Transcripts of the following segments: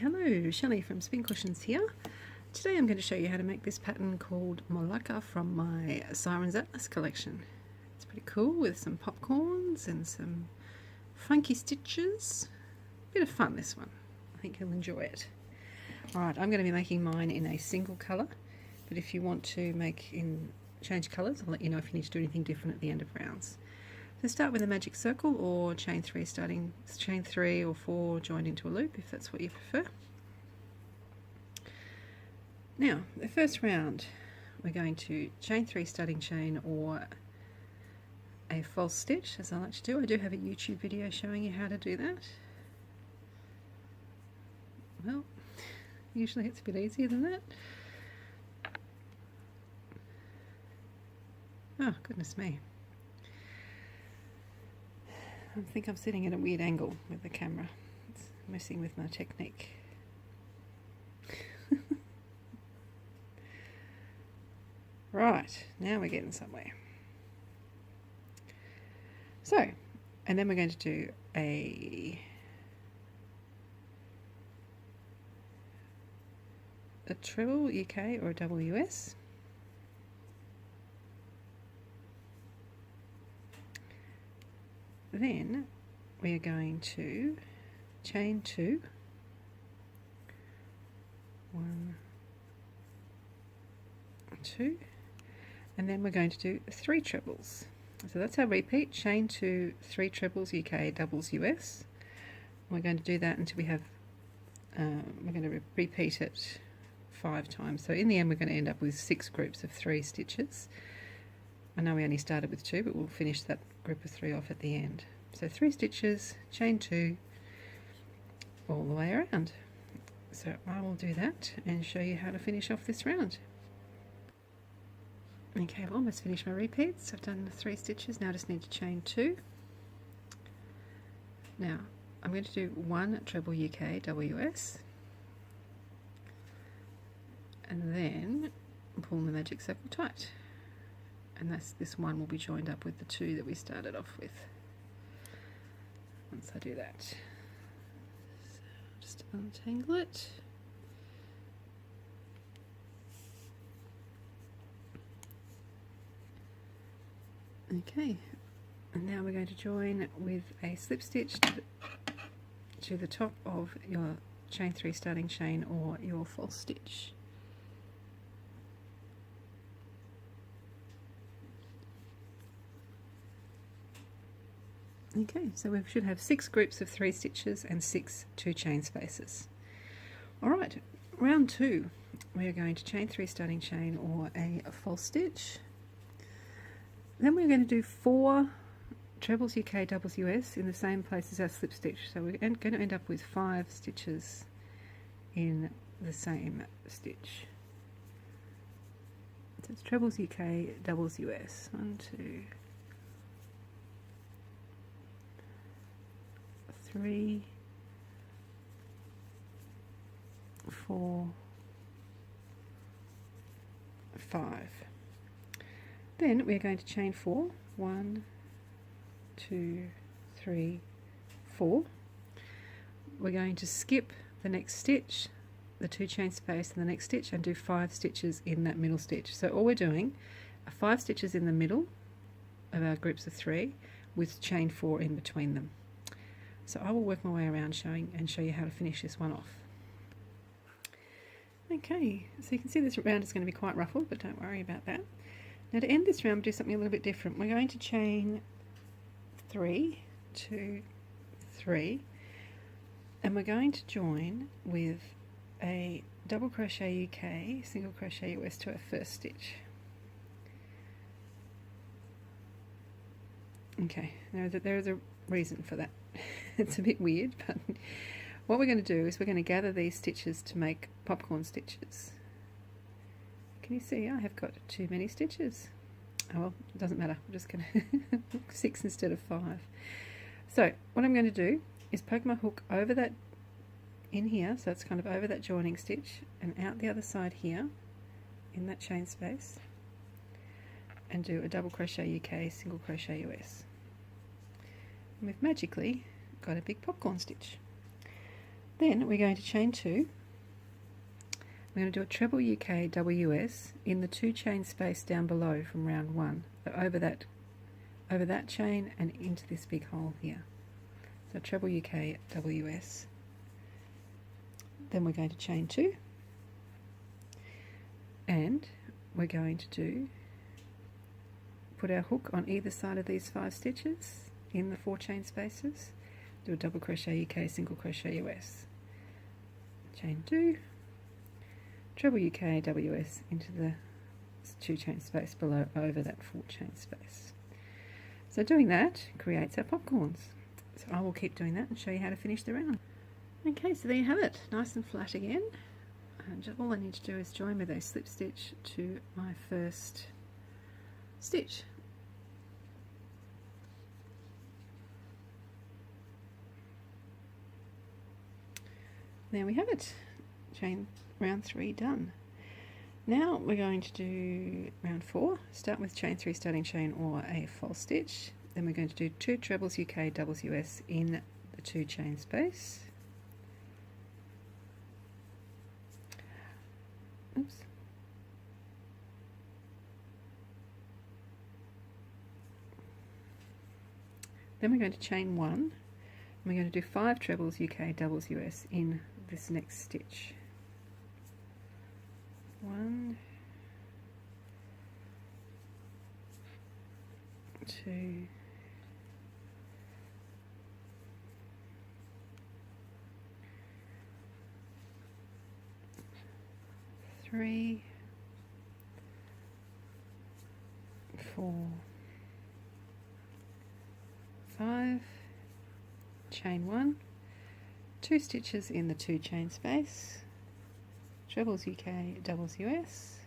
Hello, Shelley from Spin Cushions here. Today I'm going to show you how to make this pattern called Molucca from my Siren's Atlas collection. It's pretty cool with some popcorns and some funky stitches. Bit of fun, this one. I think you'll enjoy it. Alright, I'm going to be making mine in a single colour, but if you want to change colours, I'll let you know if you need to do anything different at the end of rounds. So start with a magic circle or chain 3, starting chain 3 or 4 joined into a loop if that's what you prefer. Now the first round we're going to chain 3 starting chain or a false stitch, as I like to do. I do have a YouTube video showing you how to do that. Well, usually it's a bit easier than that. Oh goodness me. I think I'm sitting at a weird angle with the camera. It's messing with my technique. Right, now we're getting somewhere. So, and then we're going to do a treble UK or a double US. Then we are going to chain 2, 1, 2, and then we're going to do 3 trebles. So that's our repeat: chain 2, 3 trebles UK, doubles US. We're going to do that until we have, we're going to repeat it 5 times. So in the end we're going to end up with 6 groups of 3 stitches. I know we only started with 2, but we'll finish that group of 3 off at the end. So 3 stitches, chain 2, all the way around. So I will do that and show you how to finish off this round. Okay, I've almost finished my repeats. I've done the 3 stitches, now I just need to chain 2. Now I'm going to do 1 treble UK double US, and then pull the magic circle tight. And this one will be joined up with the 2 that we started off with. Once I do that, so just untangle it. Okay, and now we're going to join with a slip stitch to the top of your chain 3 starting chain or your false stitch. Okay, so we should have 6 groups of 3 stitches and 6 2 chain spaces. Alright, round 2, we are going to chain 3 starting chain or a false stitch. Then we're going to do 4 trebles UK, doubles US in the same place as our slip stitch. So we're going to end up with 5 stitches in the same stitch. So it's trebles UK, doubles US. 1, 2, 3, 4, 5. Then we're going to chain 4. 1, 2, 3, 4. We're going to skip the next stitch, the 2 chain space and the next stitch, and do 5 stitches in that middle stitch. So all we're doing are 5 stitches in the middle of our groups of 3 with chain 4 in between them. So I will work my way around show you how to finish this one off. Okay, so you can see this round is going to be quite ruffled, but don't worry about that. Now to end this round, do something a little bit different. We're going to chain 3, 2, 3, and we're going to join with a double crochet UK, single crochet US to our first stitch. Okay, now there is a reason for that. It's a bit weird, but what we're going to do is we're going to gather these stitches to make popcorn stitches. Can you see I have got too many stitches? Oh well, it doesn't matter, I'm just going to 6 instead of 5. So what I'm going to do is poke my hook over that in here, so it's kind of over that joining stitch and out the other side here in that chain space, and do a double crochet UK, single crochet US. And we've magically got a big popcorn stitch. Then we're going to chain 2. We're going to do a treble UK WS in the 2 chain space down below from round 1, so over that chain and into this big hole here. So treble UK WS. Then we're going to chain 2, and we're going to put our hook on either side of these 5 stitches in the 4 chain spaces, do a double crochet UK, single crochet US, chain 2, treble UK WS into the 2 chain space below over that 4 chain space. So doing that creates our popcorns. So I will keep doing that and show you how to finish the round. Okay, so there you have it, nice and flat again. And all I need to do is join with a slip stitch to my first stitch. There we have it, chain round 3 done. Now we're going to do round 4, start with chain 3 starting chain or a false stitch, then we're going to do 2 trebles UK doubles US in the 2 chain space. Oops. Then we're going to chain 1, and we're going to do 5 trebles UK doubles US in this next stitch. 1, 2, 3, 4, 5, chain 1, 2 stitches in the 2 chain space, trebles UK doubles US,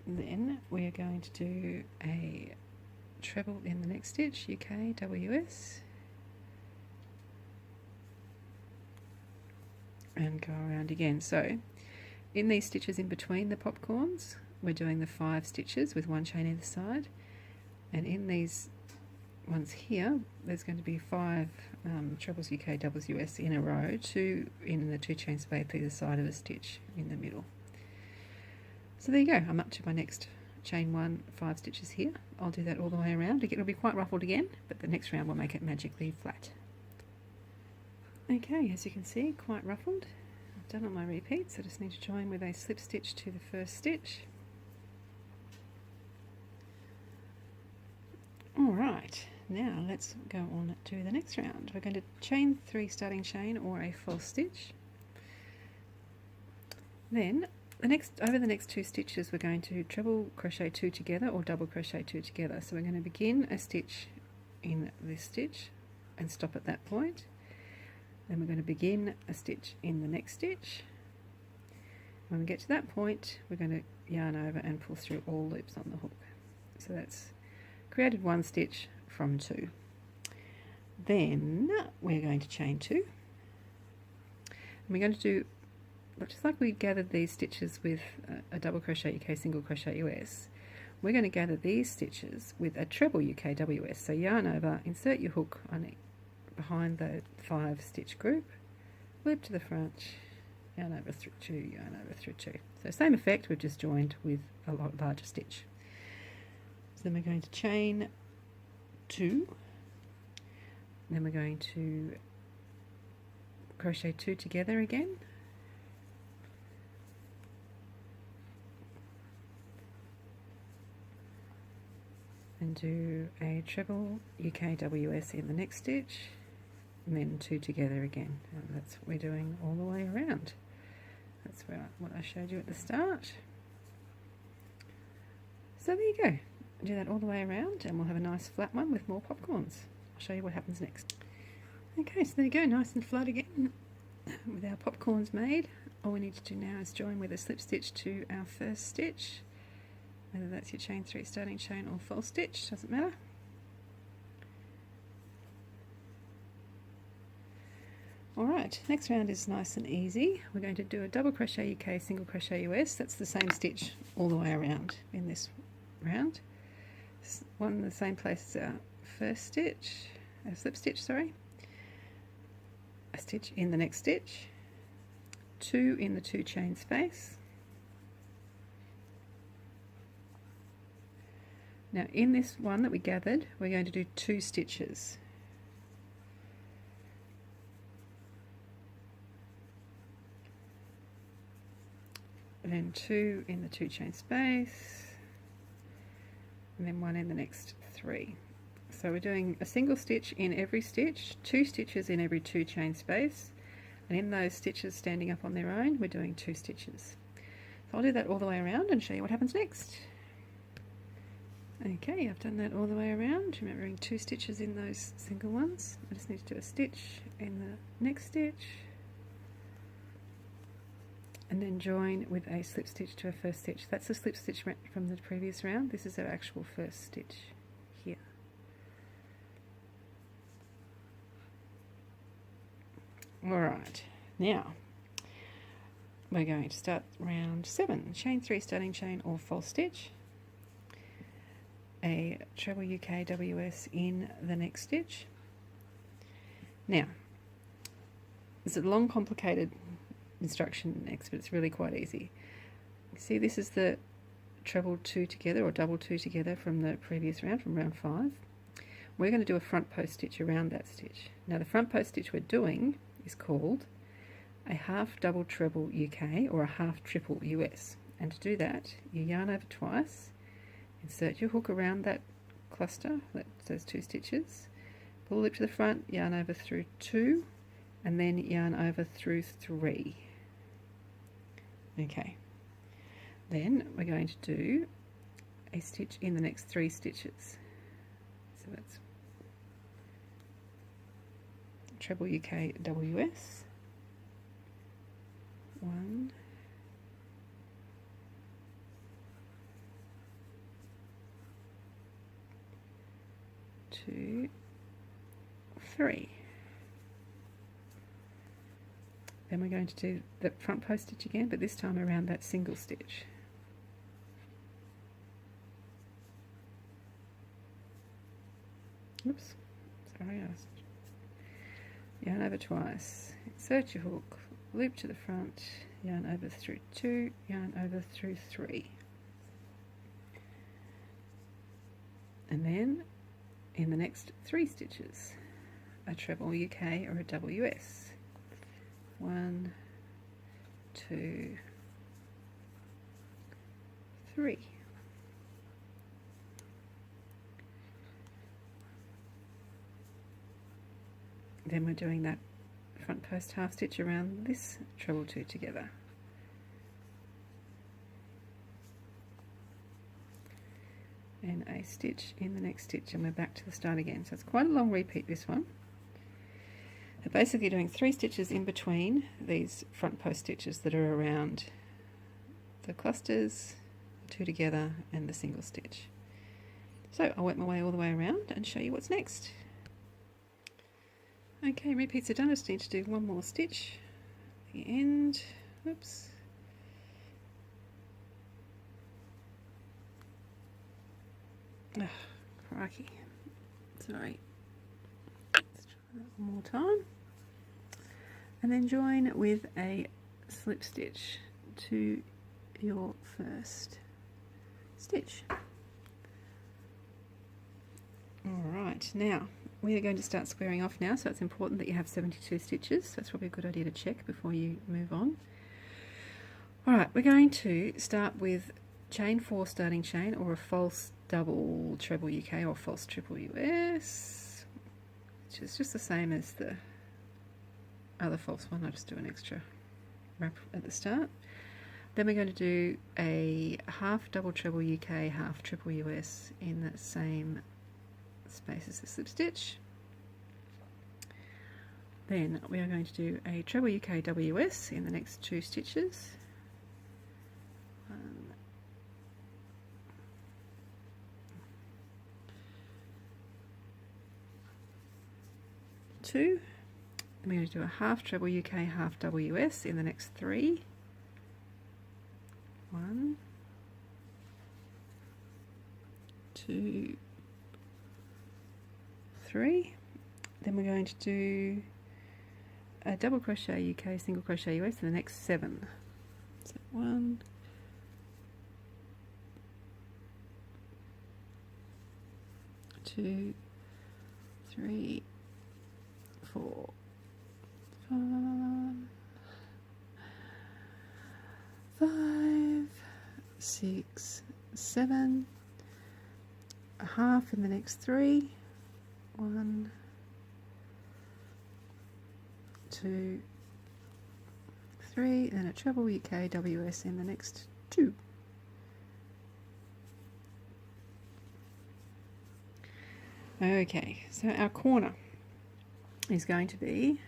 then we are going to do a treble in the next stitch, UK WS, and go around again. So in these stitches in between the popcorns we're doing the 5 stitches with 1 chain either side, and in these ones here there's going to be 5 trebles UK doubles US in a row, 2 in the 2 chain space either side of a stitch in the middle. So there you go, I'm up to my next chain 1, 5 stitches here. I'll do that all the way around. It'll be quite ruffled again, but the next round will make it magically flat. Okay, as you can see, quite ruffled. I've done all my repeats. I just need to join with a slip stitch to the first stitch. Alright, now let's go on to the next round. We're going to chain 3 starting chain or a false stitch. Then over the next 2 stitches we're going to treble crochet 2 together or double crochet 2 together. So we're going to begin a stitch in this stitch and stop at that point. Then we're going to begin a stitch in the next stitch. When we get to that point we're going to yarn over and pull through all loops on the hook. So that's created 1 stitch from 2. Then we're going to chain 2. And we're going to do, just like we gathered these stitches with a double crochet UK, single crochet US, we're going to gather these stitches with a treble UK WS. So yarn over, insert your hook on it behind the 5 stitch group, loop to the front, yarn over through 2, yarn over through 2. So same effect, we've just joined with a lot larger stitch. So then we're going to chain 2, then we're going to crochet 2 together again, and do a treble UK WS in the next stitch, and then 2 together again. And that's what we're doing all the way around. That's what I showed you at the start. So there you go. Do that all the way around and we'll have a nice flat one with more popcorns. I'll show you what happens next. Okay, so there you go, nice and flat again with our popcorns made. All we need to do now is join with a slip stitch to our first stitch, whether that's your chain 3 starting chain or false stitch, doesn't matter. Alright, next round is nice and easy. We're going to do a double crochet UK, single crochet US. That's the same stitch all the way around in this round. One in the same place as our first stitch. a slip stitch, sorry, a stitch in the next stitch, 2 in the 2 chain space. Now in this one that we gathered, we're going to do 2 stitches. And then 2 in the 2 chain space, and then 1 in the next 3. So we're doing a single stitch in every stitch, 2 stitches in every 2 chain space, and in those stitches standing up on their own, we're doing 2 stitches. So I'll do that all the way around and show you what happens next. Okay, I've done that all the way around, remembering 2 stitches in those single ones. I just need to do a stitch in the next stitch, and then join with a slip stitch to a first stitch. That's a slip stitch from the previous round. This is our actual first stitch here. Alright, now we're going to start round 7. Chain 3 starting chain or false stitch, a treble UK WS in the next stitch. Now, it's a long complicated instruction next, but it's really quite easy. See, this is the treble 2 together or double 2 together from the previous round, from round 5. We're going to do a front post stitch around that stitch. Now the front post stitch we're doing is called a half double treble UK or a half triple US, and to do that you yarn over twice, insert your hook around that cluster, those 2 stitches, pull the loop to the front, yarn over through 2, and then yarn over through 3. Okay, then we're going to do a stitch in the next 3 stitches. So that's treble UK WS, 1, 2, 3. Then we're going to do the front post stitch again, but this time around that single stitch. Oops, sorry, yarn over twice, insert your hook, loop to the front, yarn over through 2, yarn over through 3. And then in the next 3 stitches, a treble UK or a WS. 1, 2, 3. Then we're doing that front post half stitch around this treble 2 together. And a stitch in the next stitch, and we're back to the start again. So it's quite a long repeat, this one. We're basically doing 3 stitches in between these front post stitches that are around the clusters, the 2 together, and the single stitch. So I'll work my way all the way around and show you what's next. Okay, repeats are done. I just need to do one more stitch at the end. Oops. Oh, crikey. Sorry. Let's try that one more time. And then join with a slip stitch to your first stitch. Alright, now we are going to start squaring off now, so it's important that you have 72 stitches, so it's probably a good idea to check before you move on. Alright, we're going to start with chain 4 starting chain or a false double treble UK or false triple US, which is just the same as the other false one. I'll just do an extra wrap at the start. Then we're going to do a half double treble UK, half triple US in that same space as the slip stitch. Then we are going to do a treble UK WS in the next 2 stitches. 1, 2. And we're going to do a half treble UK, half WS in the next 3. 1, 2, 3. Then we're going to do a double crochet UK, single crochet US in the next 7. So 1, 2, 3, 4, 5, 6, 7, a half in the next 3, 1, 2, 3, and a treble UK WS in the next 2. Okay, so our corner is going to be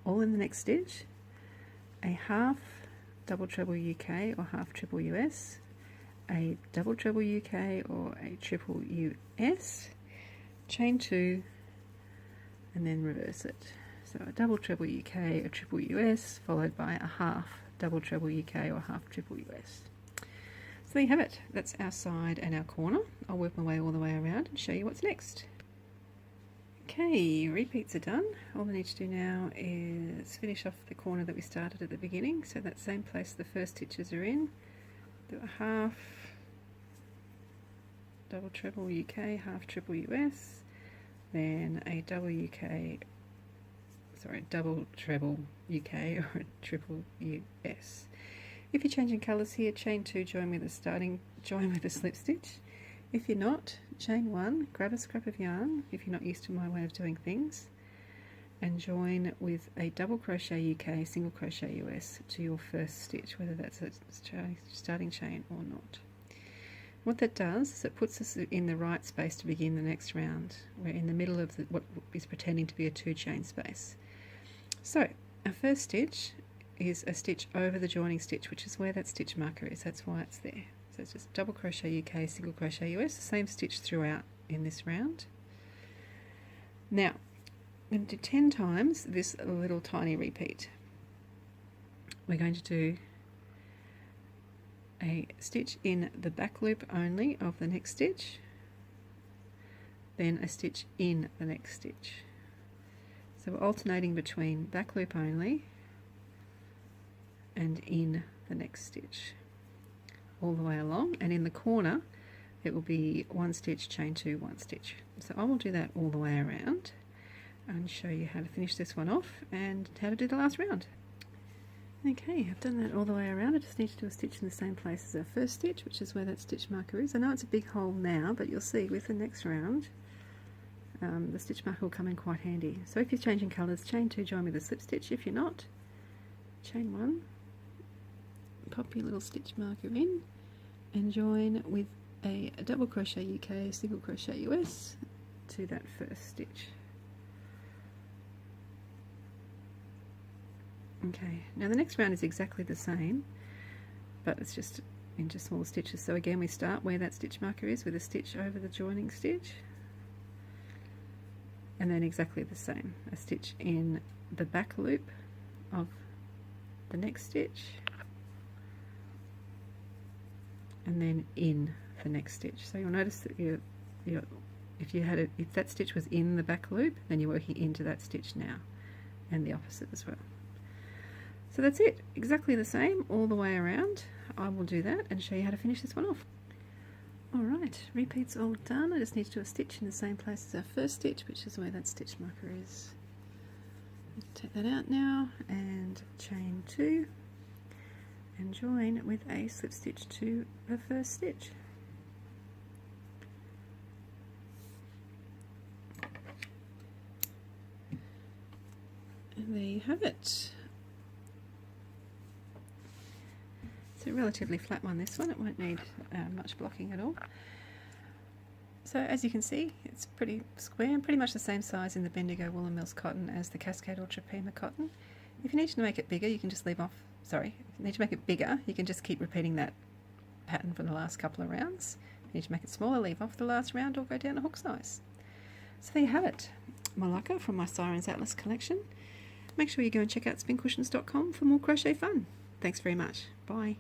all in the next stitch, a half double treble UK or half triple US, a double treble UK or a triple US, chain 2, and then reverse it. So a double treble UK, a triple US, followed by a half double treble UK or half triple US. So there you have it. That's our side and our corner. I'll work my way all the way around and show you what's next. Okay, repeats are done. All I need to do now is finish off the corner that we started at the beginning. So that same place the first stitches are in. Do a half double treble UK, half triple US, then a double treble UK or a triple US. If you're changing colours here, chain 2, join with a slip stitch. If you're not, chain 1, grab a scrap of yarn if you're not used to my way of doing things, and join with a double crochet UK, single crochet US to your first stitch, whether that's a starting chain or not. What that does is it puts us in the right space to begin the next round. We're in the middle of what is pretending to be a 2 chain space. So our first stitch is a stitch over the joining stitch, which is where that stitch marker is. That's why it's there. So it's just double crochet UK, single crochet US, the same stitch throughout in this round. Now I'm going to do 10 times this little tiny repeat. We're going to do a stitch in the back loop only of the next stitch, then a stitch in the next stitch. So we're alternating between back loop only and in the next stitch all the way along, and in the corner it will be 1 stitch, chain 2, 1 stitch. So I will do that all the way around and show you how to finish this one off and how to do the last round. Okay, I've done that all the way around. I just need to do a stitch in the same place as our first stitch, which is where that stitch marker is. I know it's a big hole now, but you'll see with the next round the stitch marker will come in quite handy. So if you're changing colours, chain 2, join with a slip stitch. If you're not, chain 1, pop your little stitch marker in and join with a double crochet UK, single crochet US to that first stitch. Okay, now the next round is exactly the same, but it's just into smaller stitches. So again, we start where that stitch marker is with a stitch over the joining stitch, and then exactly the same, a stitch in the back loop of the next stitch, and then in the next stitch. So you'll notice that if that stitch was in the back loop, then you're working into that stitch now, and the opposite as well. So that's it, exactly the same all the way around. I will do that and show you how to finish this one off. Alright, repeats all done. I just need to do a stitch in the same place as our first stitch, which is where that stitch marker is. Take that out now and chain 2 and join with a slip stitch to the first stitch. And there you have it. It's a relatively flat one, this one. It won't need much blocking at all. So as you can see, it's pretty square and pretty much the same size in the Bendigo Woolen Mills cotton as the Cascade or Trapima cotton. If you need to make it bigger, you can just leave off, if you need to make it bigger, you can just keep repeating that pattern for the last couple of rounds. If you need to make it smaller, leave off the last round or go down a hook size. So there you have it, Molucca from my Siren's Atlas collection. Make sure you go and check out spincushions.com for more crochet fun. Thanks very much. Bye.